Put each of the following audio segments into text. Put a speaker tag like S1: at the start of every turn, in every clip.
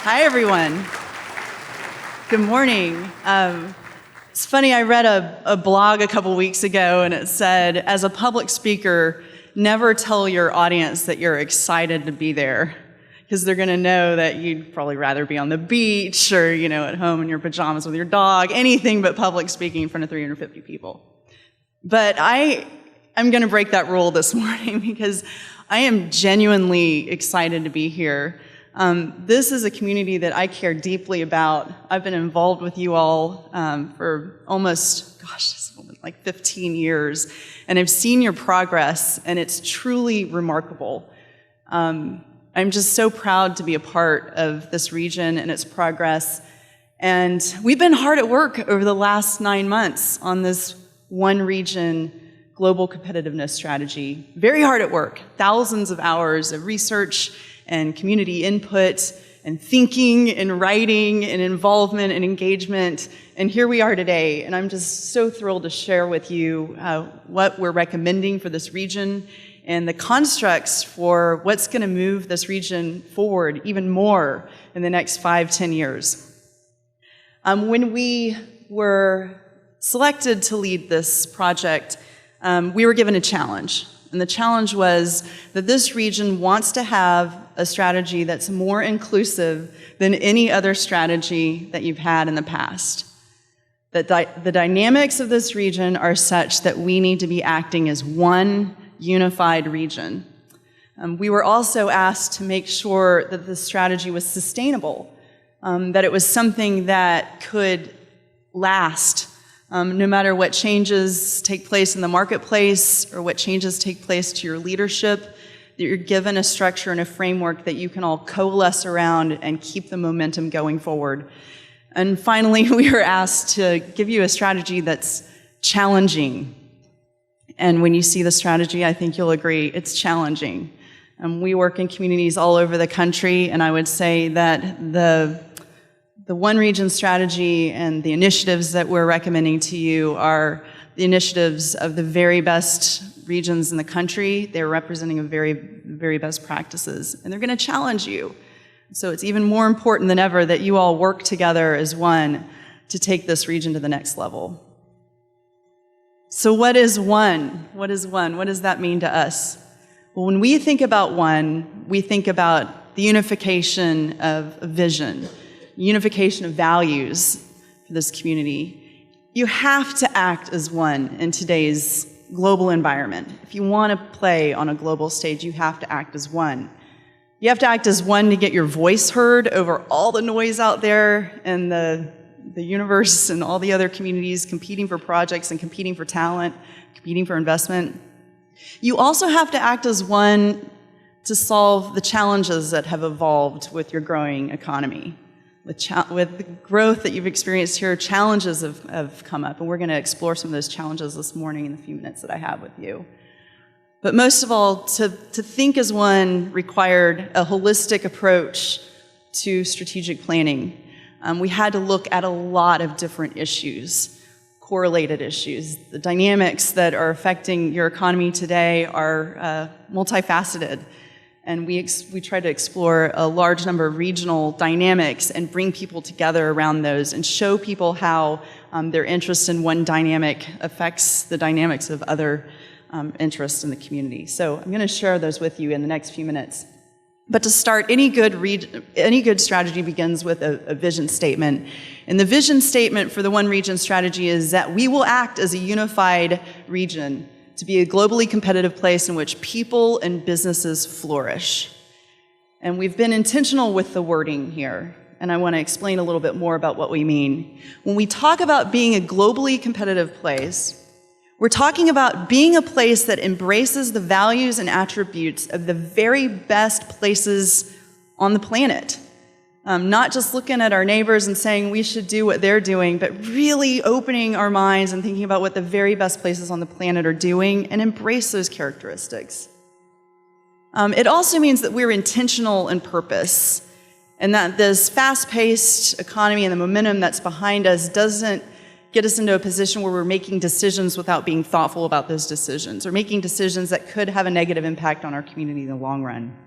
S1: Hi, everyone. Good morning. It's funny, I read a blog a couple weeks ago, and it said, as a public speaker, never tell your audience that you're excited to be there, because they're going to know that you'd probably rather be on the beach or, at home in your pajamas with your dog, anything but public speaking in front of 350 people. But I'm going to break that rule this morning because I am genuinely excited to be here. This is a community that I care deeply about. I've been involved with you all for almost, like 15 years, and I've seen your progress, and it's truly remarkable. I'm just so proud to be a part of this region and its progress, and we've been hard at work over the last 9 months on this one region Global Competitiveness Strategy. Very hard at work, thousands of hours of research and community input and thinking and writing and involvement and engagement. And here we are today, and I'm just so thrilled to share with you what we're recommending for this region and the constructs for what's going to move this region forward even more in the next 5-10 years. When we were selected to lead this project, we were given a challenge. And the challenge was that this region wants to have a strategy that's more inclusive than any other strategy that you've had in the past. That the dynamics of this region are such that we need to be acting as one unified region. We were also asked to make sure that the strategy was sustainable, that it was something that could last no matter what changes take place in the marketplace or what changes take place to your leadership, that you're given a structure and a framework that you can all coalesce around and keep the momentum going forward. And finally, we were asked to give you a strategy that's challenging. And when you see the strategy, I think you'll agree it's challenging. We work in communities all over the country, and I would say that the one region strategy and the initiatives that we're recommending to you are the initiatives of the very best regions in the country. They're representing the very, very best practices, and they're going to challenge you. So it's even more important than ever that you all work together as one to take this region to the next level. So what is one? What is one? What does that mean to us? Well, when we think about one, we think about the unification of a vision, unification of values for this community. You have to act as one in today's global environment. If you want to play on a global stage, you have to act as one. You have to act as one to get your voice heard over all the noise out there in the universe and all the other communities competing for projects and competing for talent, competing for investment. You also have to act as one to solve the challenges that have evolved with your growing economy. With the growth that you've experienced here, challenges have come up, and we're going to explore some of those challenges this morning in the few minutes that I have with you. But most of all, to think as one required a holistic approach to strategic planning. We had to look at a lot of different issues, correlated issues. The dynamics that are affecting your economy today are multifaceted. And we try to explore a large number of regional dynamics and bring people together around those and show people how their interest in one dynamic affects the dynamics of other interests in the community. So I'm going to share those with you in the next few minutes. But to start, any good strategy begins with a vision statement. And the vision statement for the One Region strategy is that we will act as a unified region to be a globally competitive place in which people and businesses flourish. And we've been intentional with the wording here, and I want to explain a little bit more about what we mean. When we talk about being a globally competitive place, we're talking about being a place that embraces the values and attributes of the very best places on the planet. Not just looking at our neighbors and saying we should do what they're doing, but really opening our minds and thinking about what the very best places on the planet are doing and embrace those characteristics. It also means that we're intentional in purpose, and that this fast-paced economy and the momentum that's behind us doesn't get us into a position where we're making decisions without being thoughtful about those decisions, or making decisions that could have a negative impact on our community in the long run.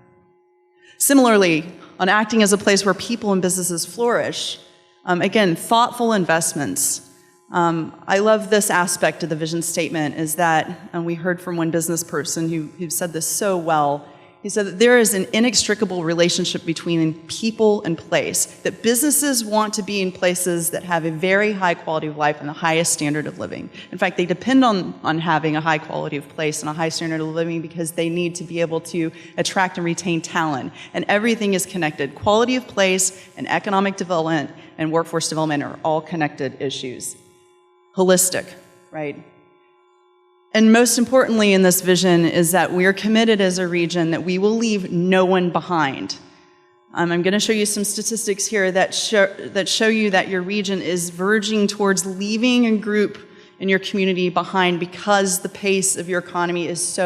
S1: Similarly, on acting as a place where people and businesses flourish, again, thoughtful investments. I love this aspect of the vision statement is that, and we heard from one business person who said this so well. He said that there is an inextricable relationship between people and place, that businesses want to be in places that have a very high quality of life and the highest standard of living. In fact, they depend on having a high quality of place and a high standard of living because they need to be able to attract and retain talent. And everything is connected. Quality of place and economic development and workforce development are all connected issues. Holistic, right? And most importantly in this vision is that we are committed as a region that we will leave no one behind. I'm going to show you some statistics here that show you that your region is verging towards leaving a group in your community behind because the pace of your economy is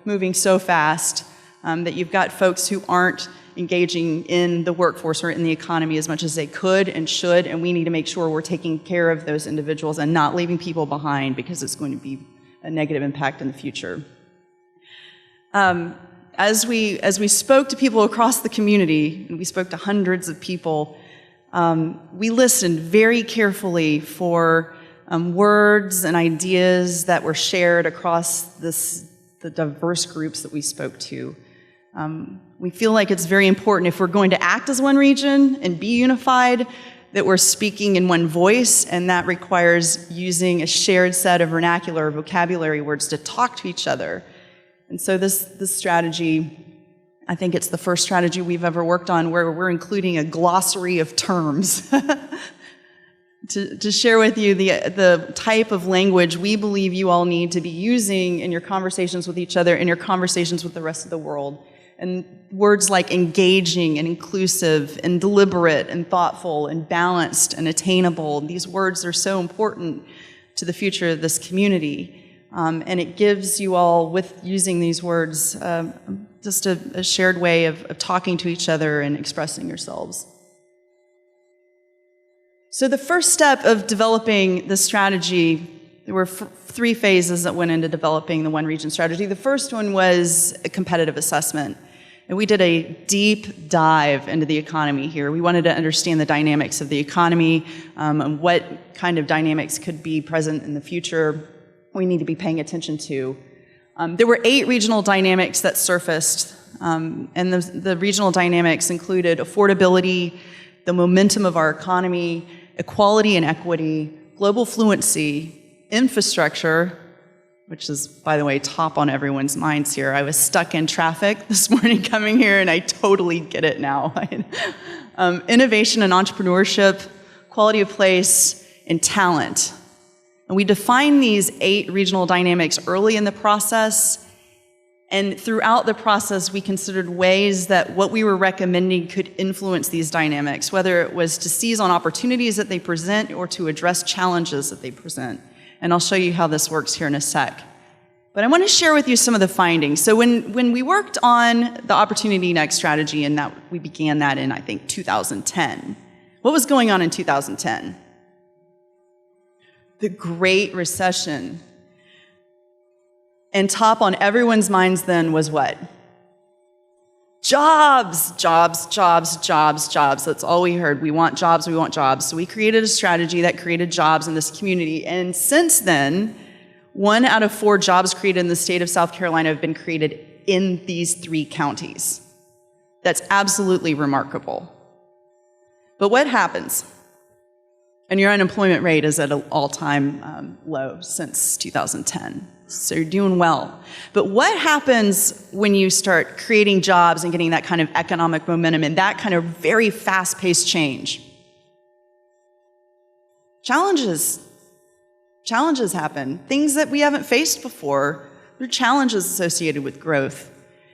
S1: moving so fast that you've got folks who aren't engaging in the workforce or in the economy as much as they could and should, and we need to make sure we're taking care of those individuals and not leaving people behind because it's going to be a negative impact in the future. As we spoke to people across the community, and we spoke to hundreds of people, we listened very carefully for words and ideas that were shared across the diverse groups that we spoke to. We feel like it's very important if we're going to act as one region and be unified, that we're speaking in one voice, and that requires using a shared set of vernacular or vocabulary words to talk to each other. And so this strategy, I think it's the first strategy we've ever worked on where we're including a glossary of terms to share with you the type of language we believe you all need to be using in your conversations with each other, in your conversations with the rest of the world. And words like engaging and inclusive and deliberate and thoughtful and balanced and attainable, these words are so important to the future of this community. And it gives you all, with using these words, just a shared way of talking to each other and expressing yourselves. So the first step of developing the strategy, there were three phases that went into developing the One Region strategy. The first one was a competitive assessment. And we did a deep dive into the economy here. We wanted to understand the dynamics of the economy and what kind of dynamics could be present in the future we need to be paying attention to. There were 8 regional dynamics that surfaced, and the regional dynamics included affordability, the momentum of our economy, equality and equity, global fluency, infrastructure, which is, by the way, top on everyone's minds here. I was stuck in traffic this morning coming here, and I totally get it now. Innovation and entrepreneurship, quality of place, and talent. And we defined these 8 regional dynamics early in the process, and throughout the process, we considered ways that what we were recommending could influence these dynamics, whether it was to seize on opportunities that they present or to address challenges that they present. And I'll show you how this works here in a sec. But I want to share with you some of the findings. So when we worked on the Opportunity Next strategy, and that we began that in, I think, 2010, what was going on in 2010? The Great Recession. And top on everyone's minds then was what? Jobs, jobs, jobs, jobs, jobs. That's all we heard. We want jobs, we want jobs. So we created a strategy that created jobs in this community. And since then, 1 out of 4 jobs created in the state of South Carolina have been created in these 3 counties. That's absolutely remarkable. But what happens? And your unemployment rate is at an all-time low since 2010. So you're doing well. But what happens when you start creating jobs and getting that kind of economic momentum and that kind of very fast-paced change? Challenges happen. Things that we haven't faced before. There are challenges associated with growth.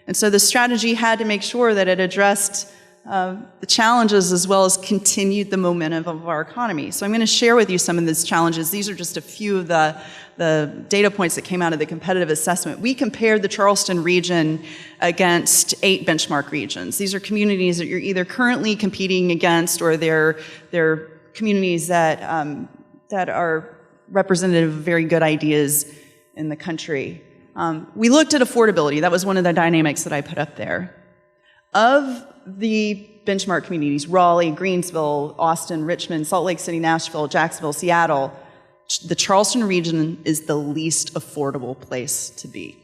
S1: And so the strategy had to make sure that it addressed the challenges as well as continued the momentum of our economy. So I'm going to share with you some of these challenges. These are just a few of the data points that came out of the competitive assessment. We compared the Charleston region against 8 benchmark regions. These are communities that you're either currently competing against or they're communities that are representative of very good ideas in the country. We looked at affordability. That was one of the dynamics that I put up there. Of the benchmark communities, Raleigh, Greensville, Austin, Richmond, Salt Lake City, Nashville, Jacksonville, Seattle, the Charleston region is the least affordable place to be.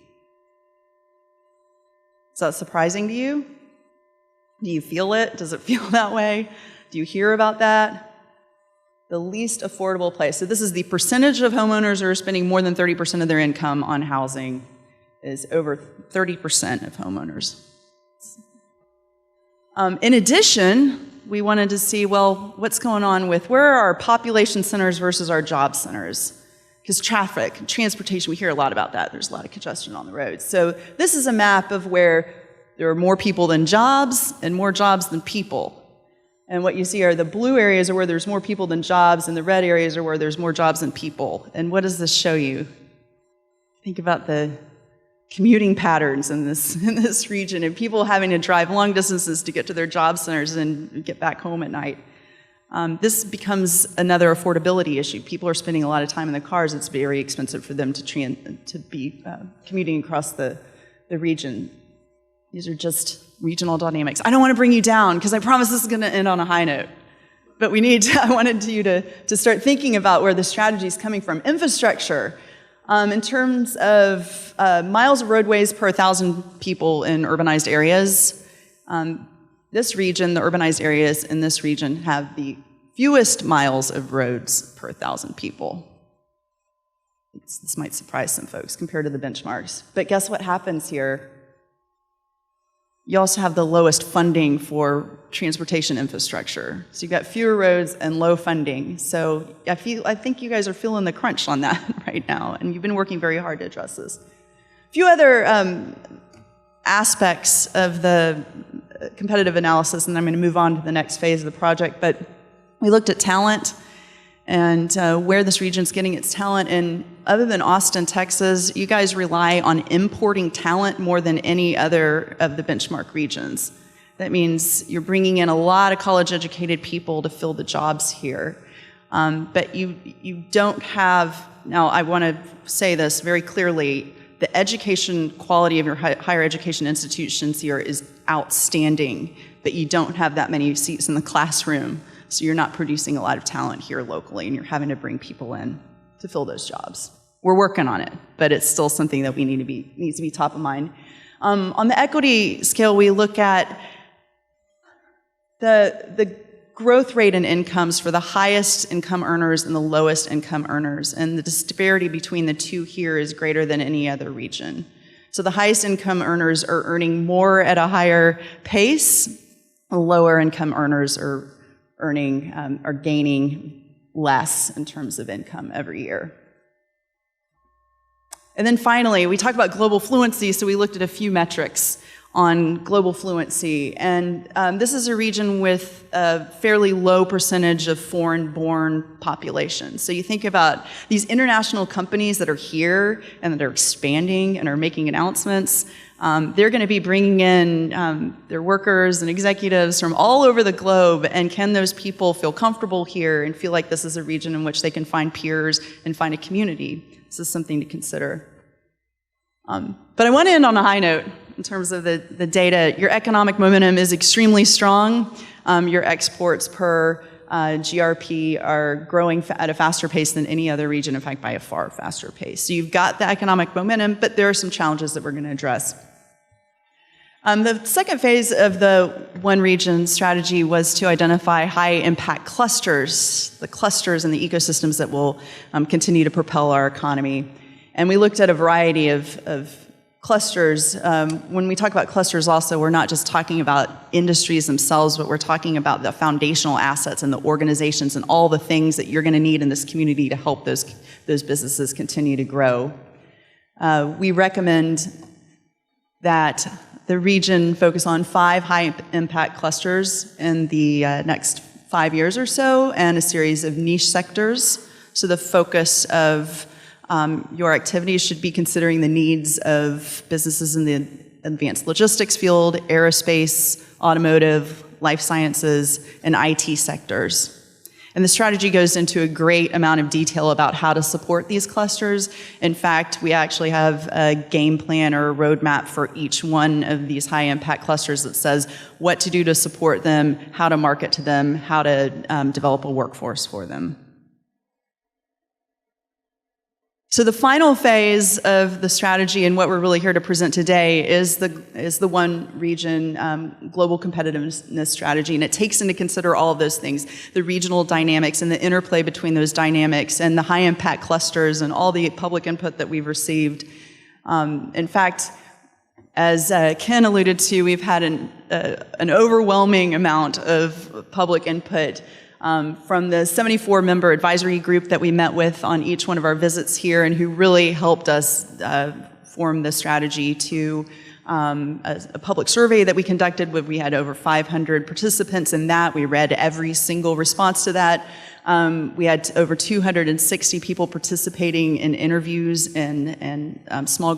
S1: Is that surprising to you? Do you feel it? Does it feel that way? Do you hear about that? The least affordable place. So this is the percentage of homeowners who are spending more than 30% of their income on housing is over 30% of homeowners. In addition, we wanted to see, well, what's going on with where are our population centers versus our job centers? Because traffic, transportation, we hear a lot about that. There's a lot of congestion on the roads. So this is a map of where there are more people than jobs and more jobs than people. And what you see are the blue areas are where there's more people than jobs, and the red areas are where there's more jobs than people. And what does this show you? Think about the commuting patterns in this region and people having to drive long distances to get to their job centers and get back home at night. This becomes another affordability issue. People are spending a lot of time in their cars. It's very expensive for them to be commuting across the region. These are just regional dynamics. I don't want to bring you down because I promise this is going to end on a high note. But I wanted you to start thinking about where the strategy is coming from. Infrastructure. In terms of miles of roadways per 1,000 people in urbanized areas, this region, the urbanized areas in this region, have the fewest miles of roads per 1,000 people. This might surprise some folks compared to the benchmarks. But guess what happens here? You also have the lowest funding for transportation infrastructure. So you've got fewer roads and low funding. So I think you guys are feeling the crunch on that right now, and you've been working very hard to address this. A few other aspects of the competitive analysis, and I'm going to move on to the next phase of the project, but we looked at talent and where this region's getting its talent. And other than Austin, Texas, you guys rely on importing talent more than any other of the benchmark regions. That means you're bringing in a lot of college-educated people to fill the jobs here. But you don't have, now I want to say this very clearly, the education quality of your higher education institutions here is outstanding, but you don't have that many seats in the classroom. So you're not producing a lot of talent here locally, and you're having to bring people in to fill those jobs. We're working on it, but it's still something that needs to be top of mind. On the equity scale, we look at the growth rate in incomes for the highest income earners and the lowest income earners, and the disparity between the two here is greater than any other region. So the highest income earners are earning more at a higher pace. The lower income earners are gaining less in terms of income every year. And then finally, we talked about global fluency, so we looked at a few metrics on global fluency. And this is a region with a fairly low percentage of foreign-born population. So you think about these international companies that are here and that are expanding and are making announcements. They're going to be bringing in their workers and executives from all over the globe, and can those people feel comfortable here and feel like this is a region in which they can find peers and find a community? This is something to consider. But I want to end on a high note in terms of the data. Your economic momentum is extremely strong. Your exports per GRP are growing at a faster pace than any other region, in fact, by a far faster pace. So you've got the economic momentum, but there are some challenges that we're going to address. The second phase of the One Region strategy was to identify high-impact clusters, the clusters and the ecosystems that will continue to propel our economy. And we looked at a variety of clusters. When we talk about clusters also, we're not just talking about industries themselves, but we're talking about the foundational assets and the organizations and all the things that you're going to need in this community to help those businesses continue to grow. We recommend that the region focus on 5 high-impact clusters in the next 5 years or so, and a series of niche sectors. So the focus of your activities should be considering the needs of businesses in the advanced logistics field, aerospace, automotive, life sciences, and IT sectors. And the strategy goes into a great amount of detail about how to support these clusters. In fact, we actually have a game plan or a roadmap for each one of these high impact clusters that says what to do to support them, how to market to them, how to develop a workforce for them. So the final phase of the strategy and what we're really here to present today is the one region Global Competitiveness Strategy, and it takes into consider all of those things, the regional dynamics and the interplay between those dynamics and the high impact clusters and all the public input that we've received. In fact, as Ken alluded to, we've had an overwhelming amount of public input from the 74-member advisory group that we met with on each one of our visits here and who really helped us form the strategy, to a public survey that we conducted. We had over 500 participants in that. We read every single response to that. We had over 260 people participating in interviews and small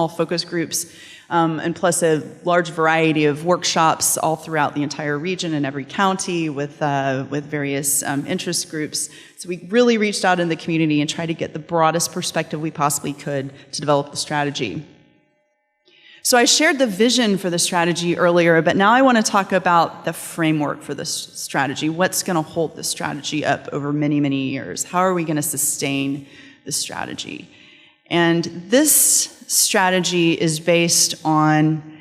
S1: focus groups, and plus a large variety of workshops all throughout the entire region and every county with various interest groups. So we really reached out in the community and tried to get the broadest perspective we possibly could to develop the strategy. So I shared the vision for the strategy earlier, but now I want to talk about the framework for this strategy. What's going to hold the strategy up over many, many years? How are we going to sustain the strategy? And this strategy is based on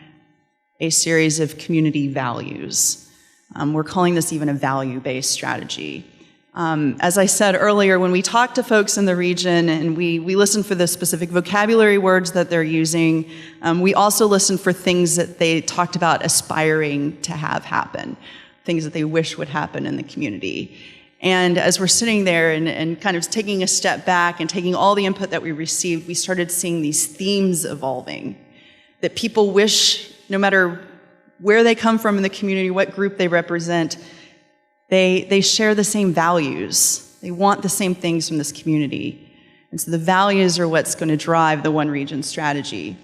S1: a series of community values. We're calling this even a value-based strategy. As I said earlier, when we talk to folks in the region and we listen for the specific vocabulary words that they're using, we also listen for things that they talked about aspiring to have happen, things that they wish would happen in the community. And as we're sitting there and kind of taking a step back and taking all the input that we received, we started seeing these themes evolving, that people wish, no matter where they come from in the community, what group they represent, they share the same values. They want the same things from this community. And so the values are what's going to drive the one region strategy.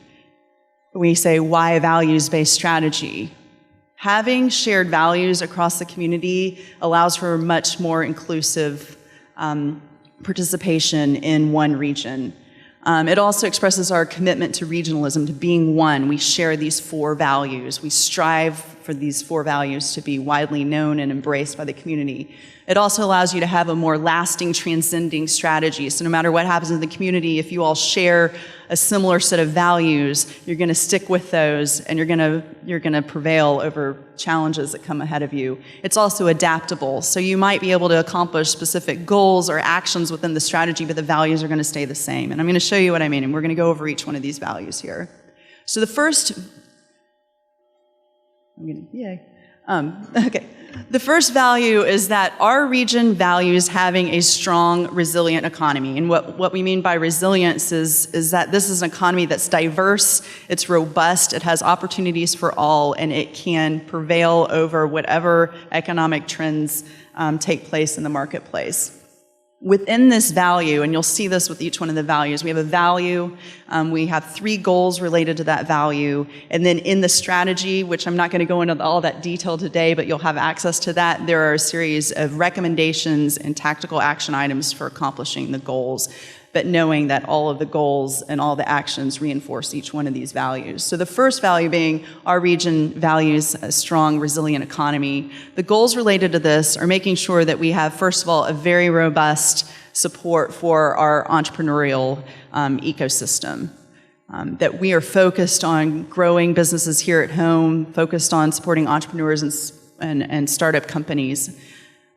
S1: We say, why a values-based strategy? Having shared values across the community allows for much more inclusive participation in one region. It also expresses our commitment to regionalism, to being one. We share these 4 values. We strive for these 4 values to be widely known and embraced by the community. It also allows you to have a more lasting, transcending strategy. So no matter what happens in the community, if you all share a similar set of values, you're going to stick with those, and you're going to prevail over challenges that come ahead of you. It's also adaptable. So you might be able to accomplish specific goals or actions within the strategy, but the values are going to stay the same. And I'm going to show you what I mean, and we're going to go over each one of these values here. So the first, the first value is that our region values having a strong, resilient economy. And what we mean by resilience is that this is an economy that's diverse, it's robust, it has opportunities for all, and it can prevail over whatever economic trends take place in the marketplace. Within this value, and you'll see this with each one of the values, we have a value, we have 3 goals related to that value, and then in the strategy, which I'm not going to go into all that detail today, but you'll have access to that, there are a series of recommendations and tactical action items for accomplishing the goals, but knowing that all of the goals and all the actions reinforce each one of these values. So the first value being our region values a strong, resilient economy. The goals related to this are making sure that we have, first of all, a very robust support for our entrepreneurial ecosystem, that we are focused on growing businesses here at home, focused on supporting entrepreneurs and startup companies.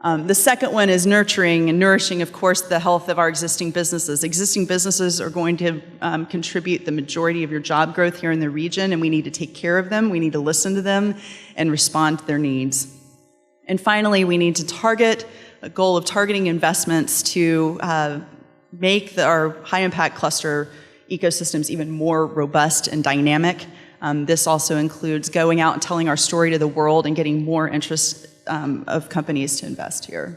S1: The second one is nurturing and nourishing, of course, the health of our existing businesses. Existing businesses are going to contribute the majority of your job growth here in the region, and we need to take care of them. We need to listen to them and respond to their needs. And finally, we need to target a goal of targeting investments to make our high-impact cluster ecosystems even more robust and dynamic. This also includes going out and telling our story to the world and getting more interest of companies to invest here.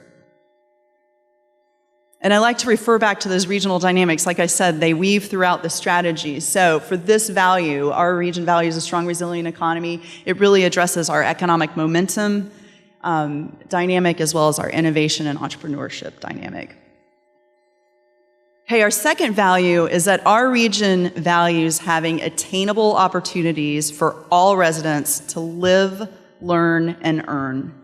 S1: And I like to refer back to those regional dynamics. Like I said, they weave throughout the strategy. So for this value, our region values a strong, resilient economy. It really addresses our economic momentum. dynamic as well as our innovation and entrepreneurship dynamic. Okay, our second value is that our region values having attainable opportunities for all residents to live, learn, and earn.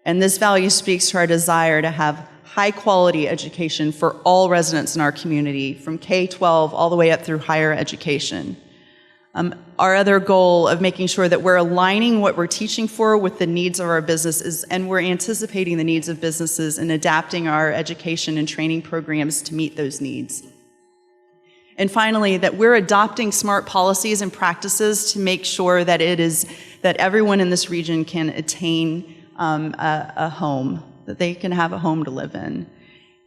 S1: And this value speaks to our desire to have high-quality education for all residents in our community, from K-12 all the way up through higher education. Our other goal of making sure that we're aligning what we're teaching for with the needs of our businesses, and we're anticipating the needs of businesses and adapting our education and training programs to meet those needs. And finally, that we're adopting smart policies and practices to make sure that that everyone in this region can attain a home, that they can have a home to live in.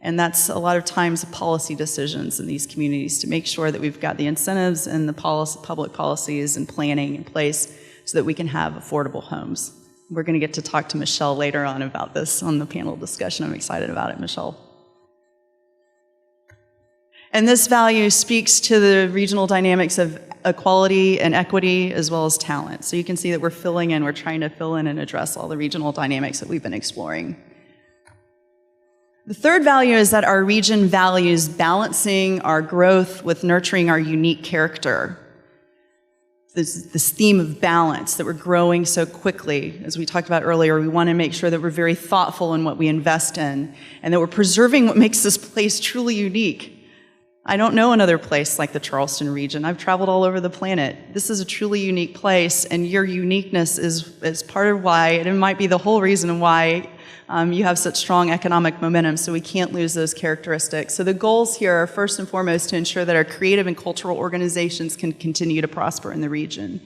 S1: And that's a lot of times policy decisions in these communities to make sure that we've got the incentives and the public policies and planning in place so that we can have affordable homes. We're going to get to talk to Michelle later on about this on the panel discussion. I'm excited about it, Michelle. And this value speaks to the regional dynamics of equality and equity as well as talent. So you can see that we're trying to fill in and address all the regional dynamics that we've been exploring. The third value is that our region values balancing our growth with nurturing our unique character. This theme of balance, that we're growing so quickly. As we talked about earlier, we want to make sure that we're very thoughtful in what we invest in and that we're preserving what makes this place truly unique. I don't know another place like the Charleston region. I've traveled all over the planet. This is a truly unique place, and your uniqueness is part of why, and it might be the whole reason why you have such strong economic momentum, so we can't lose those characteristics. So the goals here are first and foremost to ensure that our creative and cultural organizations can continue to prosper in the region.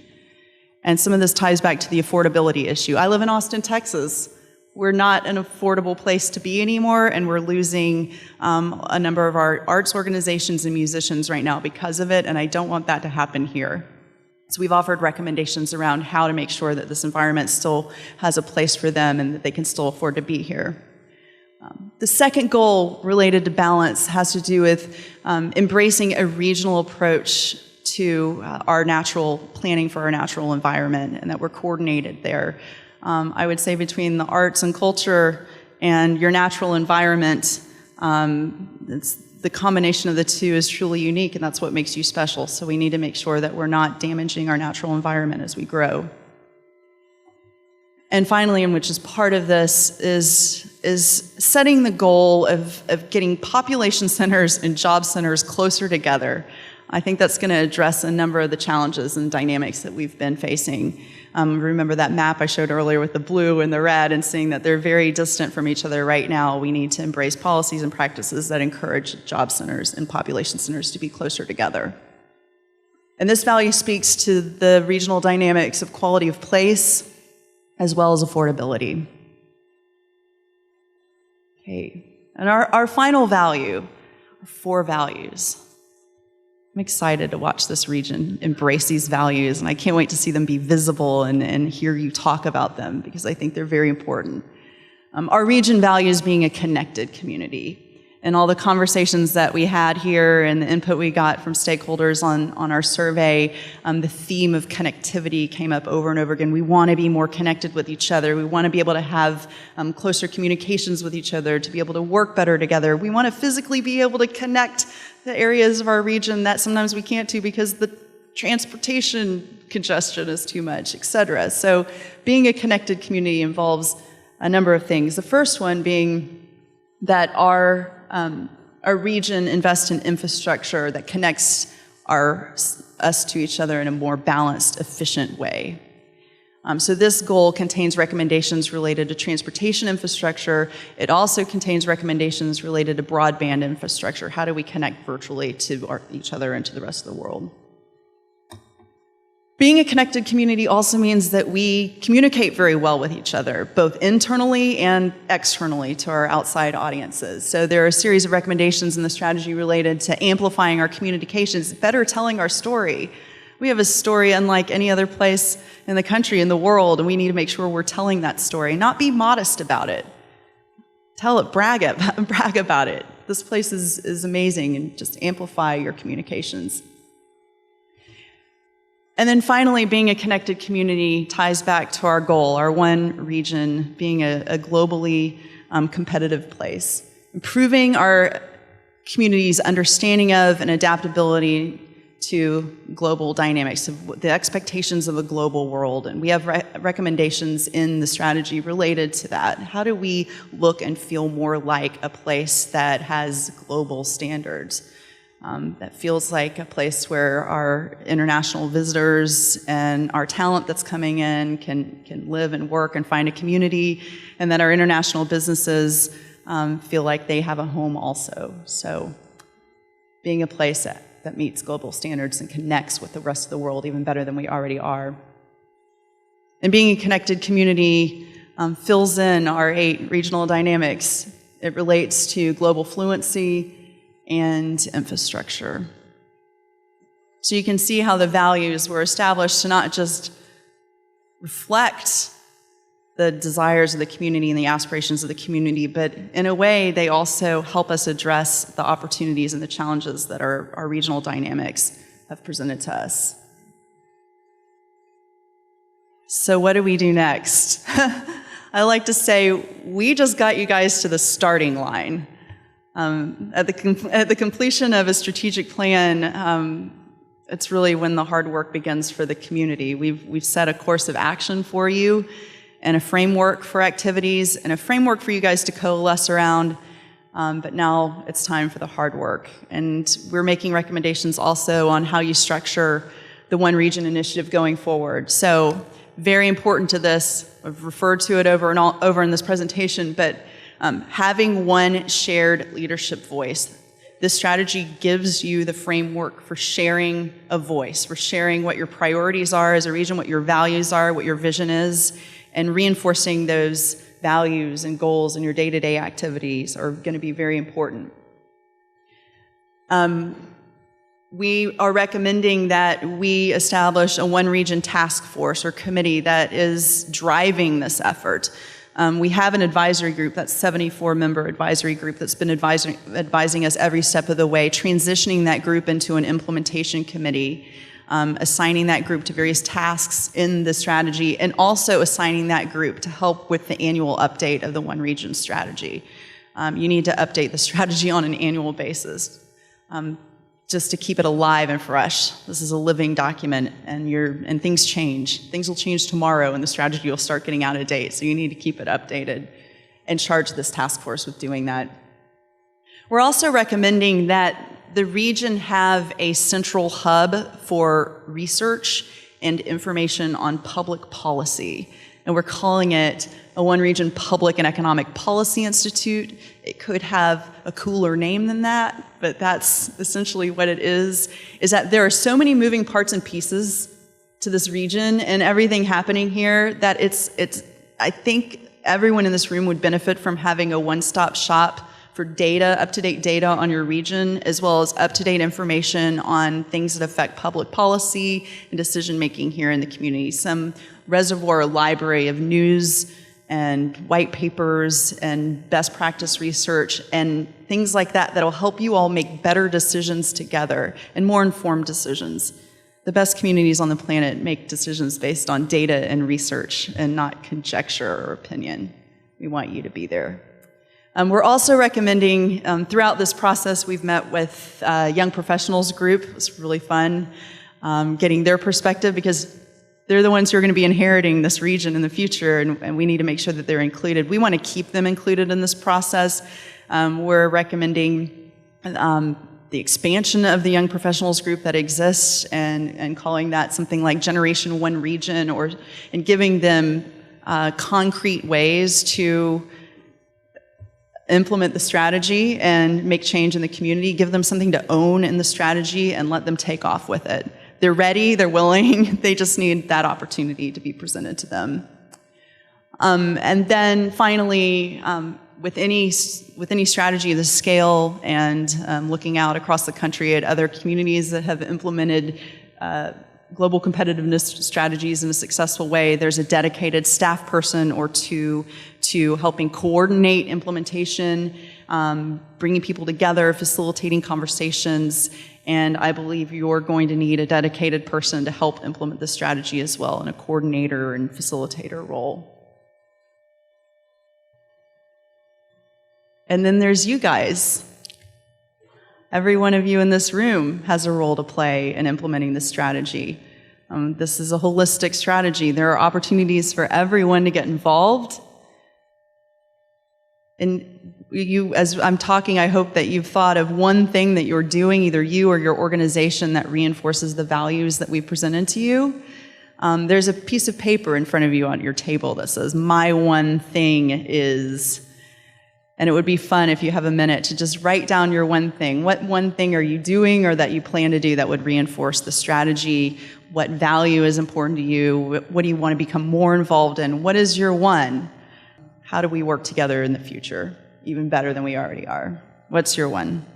S1: And some of this ties back to the affordability issue. I live in Austin, Texas. We're not an affordable place to be anymore, and we're losing a number of our arts organizations and musicians right now because of it, and I don't want that to happen here. So we've offered recommendations around how to make sure that this environment still has a place for them and that they can still afford to be here. The second goal related to balance has to do with embracing a regional approach to our natural planning for our natural environment, and that we're coordinated there. I would say between the arts and culture and your natural environment, the combination of the two is truly unique, and that's what makes you special. So we need to make sure that we're not damaging our natural environment as we grow. And finally, and which is part of this, is setting the goal of getting population centers and job centers closer together. I think that's going to address a number of the challenges and dynamics that we've been facing. Remember that map I showed earlier with the blue and the red, and seeing that they're very distant from each other right now. We need to embrace policies and practices that encourage job centers and population centers to be closer together. And this value speaks to the regional dynamics of quality of place as well as affordability. Okay, and our final value are 4 values. I'm excited to watch this region embrace these values, and I can't wait to see them be visible and hear you talk about them, because I think they're very important. Our region values being a connected community, and all the conversations that we had here and the input we got from stakeholders on our survey, the theme of connectivity came up over and over again. We want to be more connected with each other. We want to be able to have closer communications with each other, to be able to work better together. We want to physically be able to connect the areas of our region that sometimes we can't do because the transportation congestion is too much, et cetera. So being a connected community involves a number of things. The first one being that our region invests in infrastructure that connects us to each other in a more balanced, efficient way. So this goal contains recommendations related to transportation infrastructure. It also contains recommendations related to broadband infrastructure. How do we connect virtually to each other and to the rest of the world? Being a connected community also means that we communicate very well with each other, both internally and externally to our outside audiences. So there are a series of recommendations in the strategy related to amplifying our communications, better telling our story. We have a story unlike any other place in the country, in the world, and we need to make sure we're telling that story, not be modest about it. Tell it, brag about it. This place is amazing, and just amplify your communications. And then finally, being a connected community ties back to our goal, our one region being a globally competitive place. Improving our community's understanding of and adaptability to global dynamics, of the expectations of a global world. And we have recommendations in the strategy related to that. How do we look and feel more like a place that has global standards? That feels like a place where our international visitors and our talent that's coming in can live and work and find a community, and that our international businesses feel like they have a home also. So being a place that meets global standards and connects with the rest of the world even better than we already are. And being a connected community fills in our 8 regional dynamics. It relates to global fluency and infrastructure. So you can see how the values were established to not just reflect the desires of the community and the aspirations of the community, but in a way, they also help us address the opportunities and the challenges that our regional dynamics have presented to us. So what do we do next? I like to say, we just got you guys to the starting line. At the completion of a strategic plan, it's really when the hard work begins for the community. We've set a course of action for you, and a framework for activities, and a framework for you guys to coalesce around, but now it's time for the hard work. And we're making recommendations also on how you structure the One Region initiative going forward. So very important to this, I've referred to it over in this presentation, but having one shared leadership voice. This strategy gives you the framework for sharing a voice, for sharing what your priorities are as a region, what your values are, what your vision is, and reinforcing those values and goals in your day-to-day activities are going to be very important. We are recommending that we establish a One Region task force or committee that is driving this effort. We have an advisory group, that's 74-member advisory group that's been advising us every step of the way, transitioning that group into an implementation committee, assigning that group to various tasks in the strategy, and also assigning that group to help with the annual update of the One Region strategy. You need to update the strategy on an annual basis, just to keep it alive and fresh. This is a living document, and things change. Things will change tomorrow, and the strategy will start getting out of date, so you need to keep it updated and charge this task force with doing that. We're also recommending that the region have a central hub for research and information on public policy, and we're calling it a One Region Public and Economic Policy Institute. It could have a cooler name than that, but that's essentially what it is that there are so many moving parts and pieces to this region and everything happening here that I think everyone in this room would benefit from having a one-stop shop for data, up-to-date data on your region, as well as up-to-date information on things that affect public policy and decision-making here in the community. Some reservoir library of news and white papers and best practice research and things like that that'll help you all make better decisions together and more informed decisions. The best communities on the planet make decisions based on data and research and not conjecture or opinion. We want you to be there. We're also recommending, throughout this process, we've met with Young Professionals Group. It was really fun getting their perspective because they're the ones who are going to be inheriting this region in the future, and we need to make sure that they're included. We want to keep them included in this process. We're recommending the expansion of the Young Professionals Group that exists and calling that something like Generation One Region, and giving them concrete ways to implement the strategy and make change in the community, give them something to own in the strategy and let them take off with it. They're ready, they're willing, they just need that opportunity to be presented to them. And then finally, with any strategy of this scale and looking out across the country at other communities that have implemented global competitiveness strategies in a successful way, there's a dedicated staff person or two to helping coordinate implementation, bringing people together, facilitating conversations, and I believe you're going to need a dedicated person to help implement the strategy as well in a coordinator and facilitator role. And then there's you guys. Every one of you in this room has a role to play in implementing this strategy. This is a holistic strategy. There are opportunities for everyone to get involved. And you, as I'm talking, I hope that you've thought of one thing that you're doing, either you or your organization, that reinforces the values that we presented to you. There's a piece of paper in front of you on your table that says, "My one thing is," and it would be fun if you have a minute to just write down your one thing. What one thing are you doing or that you plan to do that would reinforce the strategy? What value is important to you? What do you want to become more involved in? What is your one? How do we work together in the future, even better than we already are? What's your one?